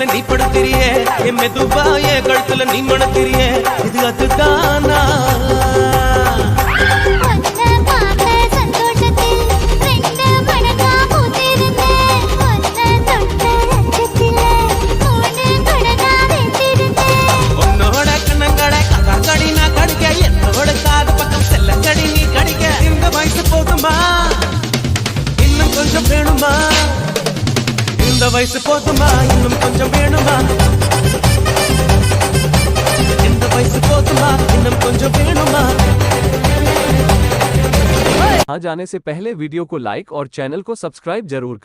மனசுல நீ படுத்திரியே என் மெதுவா என் கழுத்துல நீ மணத்திரியே இது அதுதானா உன்னோட கண்ணங்கடை கதாங்கடி நான் கடிக்க என்னோட காது பக்கம் செல்லங்கடி நீ கடிக்க இந்த வயசு போதுமா இன்னும் கொஞ்சம் வேணுமா இந்த வயசு போதுமா இன்னும் கொஞ்சம் வேணுமா இந்த வயசு போதுமா இன்னும் கொஞ்சம் வேணுமா आ जाने से पहले वीडियो को लाइक और चैनल को सब्सक्राइब जरूर करें।